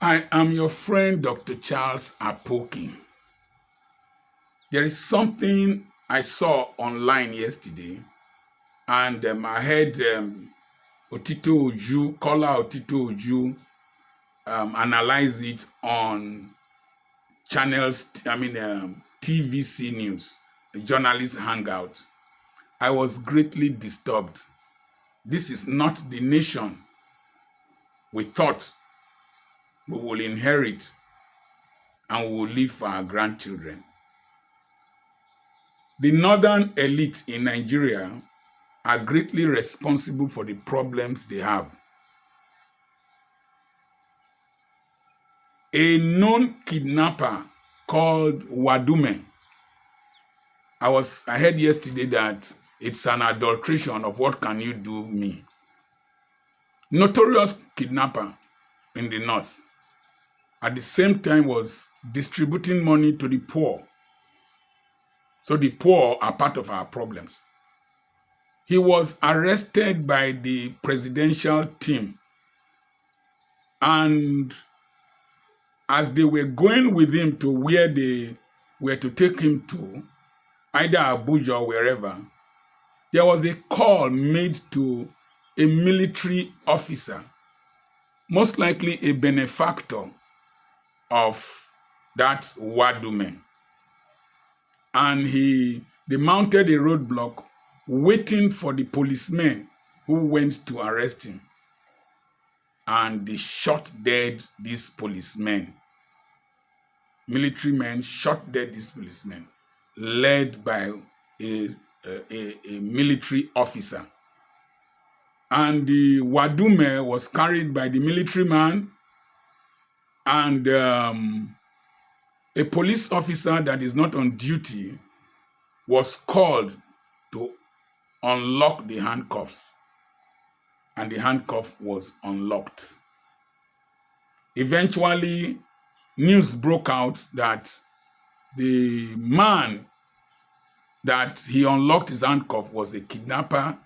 I am your friend, Dr. Charles Apoki. There is something I saw online yesterday, and I heard Otito Oju, Kola Otito Oju, analyze it on channels, TVC News, Journalist Hangout. I was greatly disturbed. This is not the nation we thought we will inherit and we will leave for our grandchildren. The northern elite in Nigeria are greatly responsible for the problems they have. A known kidnapper called Wadume, I heard yesterday that it's an adulteration of what can you do me. Notorious kidnapper in the north, at the same time was distributing money to the poor. So the poor are part of our problems. He was arrested by the presidential team, and as they were going with him to where they were to take him to, either Abuja or wherever, there was a call made to a military officer, most likely a benefactor of that Wadume. And they mounted a roadblock waiting for the policemen who went to arrest him. And they shot dead these policemen. Military men shot dead these policemen, led by a military officer. And the Wadume was carried by the military man and a police officer that is not on duty was called to unlock the handcuffs, and the handcuff was unlocked. Eventually, news broke out that the man that he unlocked his handcuff was a kidnapper,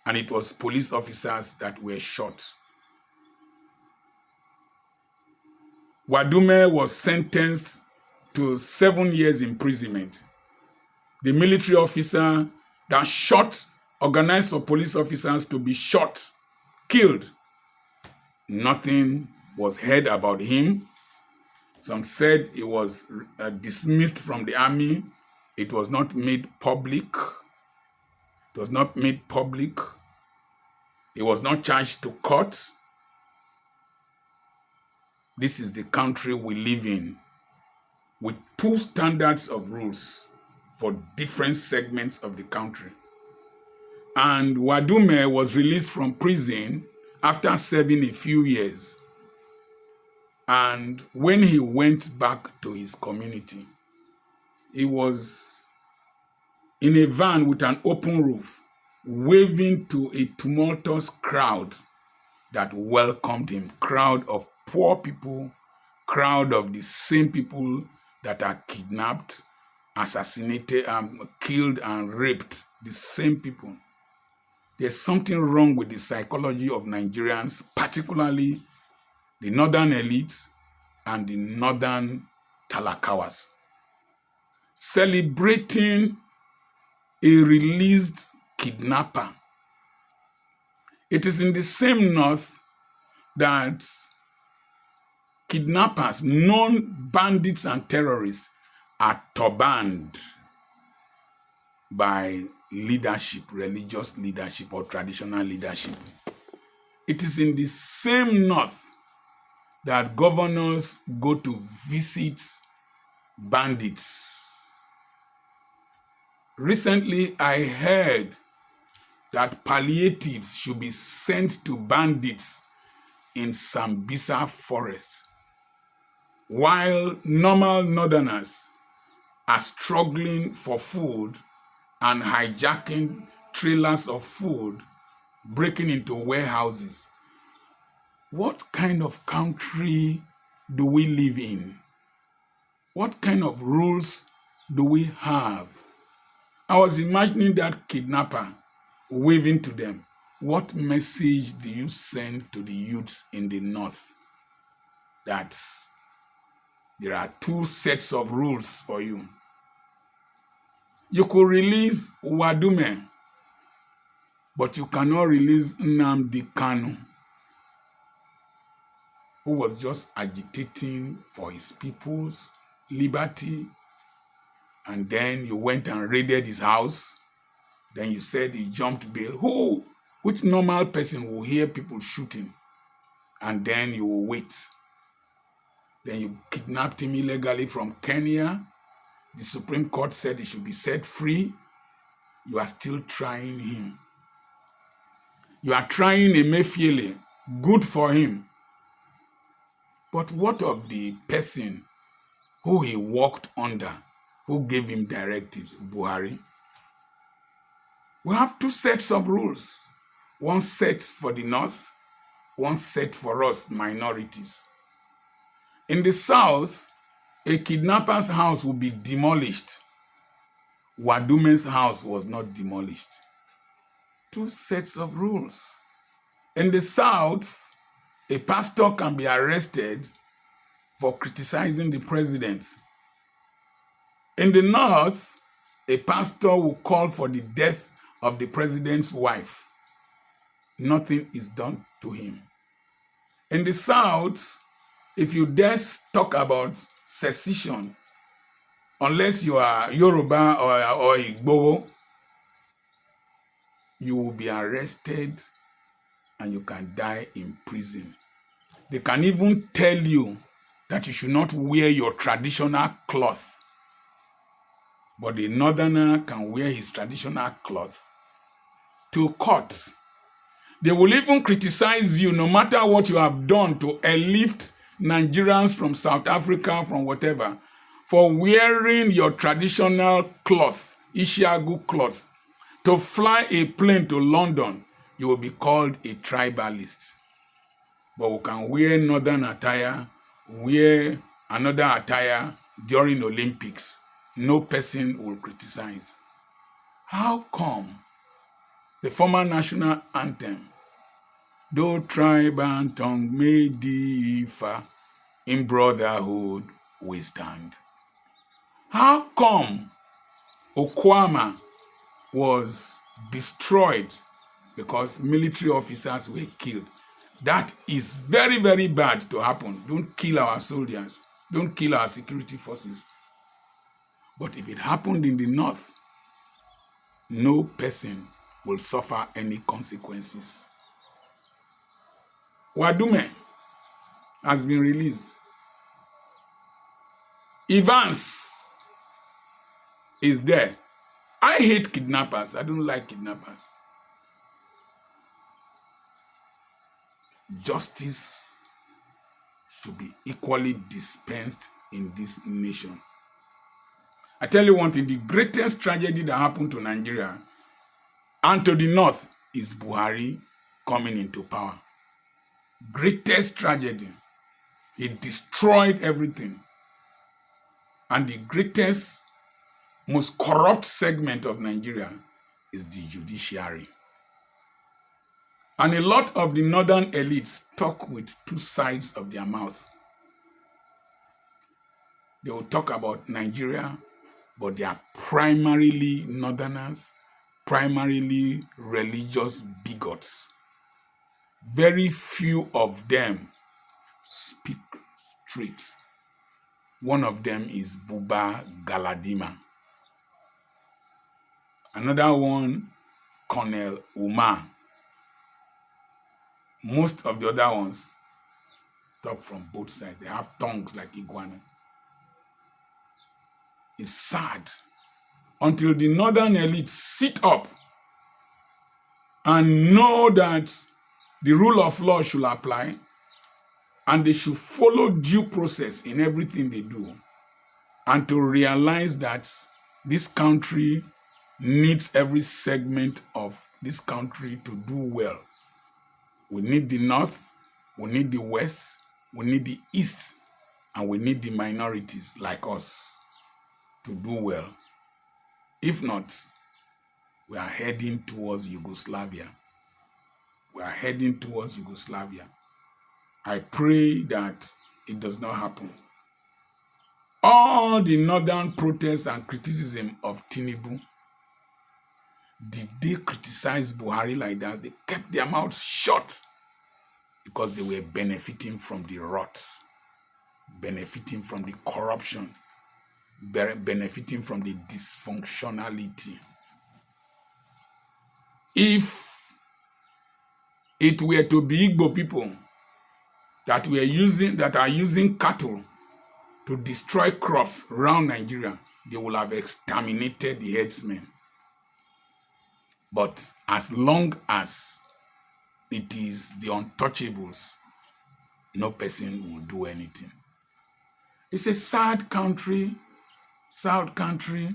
and it was police officers that were shot. Wadume was sentenced to 7 years imprisonment. The military officer that shot, organized for police officers to be shot, killed. Nothing was heard about him. Some said he was dismissed from the army. It was not made public. It was not made public. He was not charged to court. This is the country we live in, with two standards of rules for different segments of the country. And Wadume was released from prison after serving a few years. And when he went back to his community, he was in a van with an open roof, waving to a tumultuous crowd that welcomed him. Crowd of poor people, crowd of the same people that are kidnapped, assassinated, killed and raped, the same people. There's something wrong with the psychology of Nigerians, particularly the northern elite and the northern talakawas. Celebrating a released kidnapper. It is in the same north that kidnappers, known bandits and terrorists, are turbaned by leadership, religious leadership or traditional leadership. It is in the same north that governors go to visit bandits. Recently, I heard that palliatives should be sent to bandits in Sambisa forest, while normal northerners are struggling for food and hijacking trailers of food, breaking into warehouses. What kind of country do we live in? What kind of rules do we have? I was imagining that kidnapper waving to them. What message do you send to the youths in the north? that there are two sets of rules for you. You could release Wadume, but you cannot release Nnamdi Kanu, who was just agitating for his people's liberty, and then you went and raided his house. Then you said he jumped bail. Which normal person will hear people shooting? And then you will wait. Then you kidnapped him illegally from Kenya. The Supreme Court said he should be set free. You are still trying him. You are trying Emefiele. Good for him. But what of the person who he worked under, who gave him directives, Buhari? We have two sets of rules. One set for the North, one set for us minorities. In the South, a kidnapper's house will be demolished. Wadume's house was not demolished. Two sets of rules. In the South, a pastor can be arrested for criticizing the president. In the North, a pastor will call for the death of the president's wife. Nothing is done to him. In the South, if you dare talk about secession, unless you are Yoruba or Igbo, you will be arrested and you can die in prison. They can even tell you that you should not wear your traditional cloth. But the northerner can wear his traditional cloth to court. They will even criticize you no matter what you have done to airlift Nigerians from South Africa, from whatever, for wearing your traditional cloth, Ishiagu cloth, to fly a plane to London. You will be called a tribalist. But we can wear northern attire, wear another attire during Olympics. No person will criticize. How come the former national anthem, though tribe and tongue may differ, in brotherhood we stand? How come Okwama was destroyed because military officers were killed? That is very, very bad to happen. Don't kill our soldiers. Don't kill our security forces. But if it happened in the North, no person will suffer any consequences. Wadume has been released. Evans is there. I hate kidnappers. I don't like kidnappers. Justice should be equally dispensed in this nation. I tell you one thing, the greatest tragedy that happened to Nigeria and to the North is Buhari coming into power. Greatest tragedy. He destroyed everything. And the greatest, most corrupt segment of Nigeria is the judiciary. And a lot of the northern elites talk with two sides of their mouth. They will talk about Nigeria, but they are primarily northerners, primarily religious bigots. Very few of them speak straight. One of them is Buba Galadima. Another one, Colonel Umar. Most of the other ones talk from both sides. They have tongues like iguana. It's sad until the northern elite sit up and know that the rule of law should apply and they should follow due process in everything they do, and to realize that this country needs every segment of this country to do well. We need the North, we need the West, we need the East, and we need the minorities like us to do well. If not, we are heading towards Yugoslavia. We are heading towards Yugoslavia. I pray that it does not happen. All the northern protests and criticism of Tinubu, did they criticize Buhari like that? They kept their mouths shut because they were benefiting from the rot, benefiting from the corruption, benefiting from the dysfunctionality. If it were to be Igbo people that are using cattle to destroy crops around Nigeria, they will have exterminated the herdsmen. But as long as it is the untouchables, no person will do anything. It's a sad country, South country.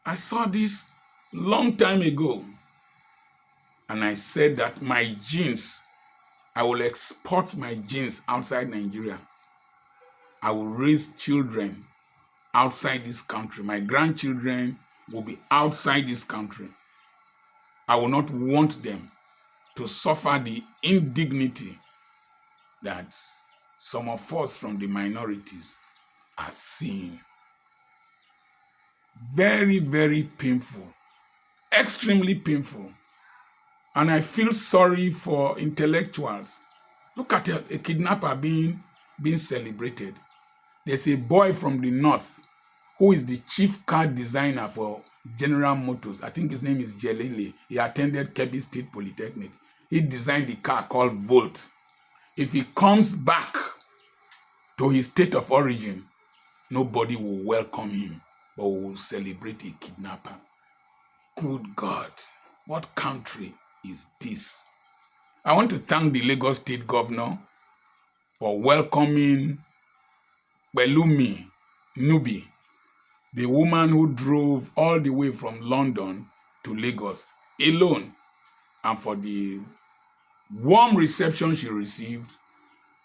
I saw this long time ago, and I said that my genes, I will export my genes outside Nigeria. I will raise children outside this country. My grandchildren will be outside this country. I will not want them to suffer the indignity that some of us from the minorities are seeing. Very, very painful, extremely painful. And I feel sorry for intellectuals. Look at a kidnapper being celebrated. There's a boy from the north who is the chief car designer for General Motors. I think his name is Jelele. He attended Kebbi State Polytechnic. He designed the car called Volt. If he comes back to his state of origin, nobody will welcome him, but will celebrate a kidnapper. Good God, what country is this? I want to thank the Lagos State Governor for welcoming Belumi Nubi, the woman who drove all the way from London to Lagos alone, and for the warm reception she received,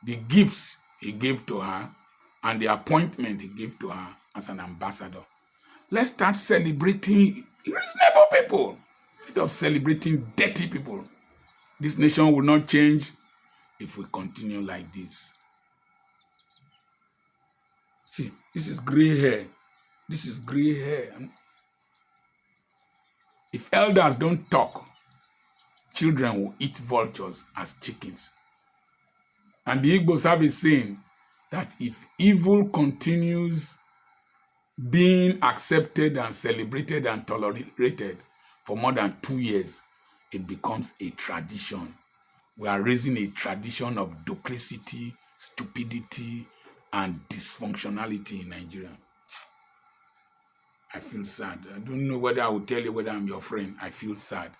the gifts he gave to her, and the appointment he gave to her as an ambassador. Let's start celebrating reasonable people instead of celebrating dirty people. This nation will not change if we continue like this. See, this is gray hair. This is gray hair. If elders don't talk, children will eat vultures as chickens. And the Igbos have a saying that if evil continues being accepted and celebrated and tolerated for more than 2 years, it becomes a tradition. We are raising a tradition of duplicity, stupidity, and dysfunctionality in Nigeria. I feel sad. I don't know whether I will tell you whether I'm your friend. I feel sad.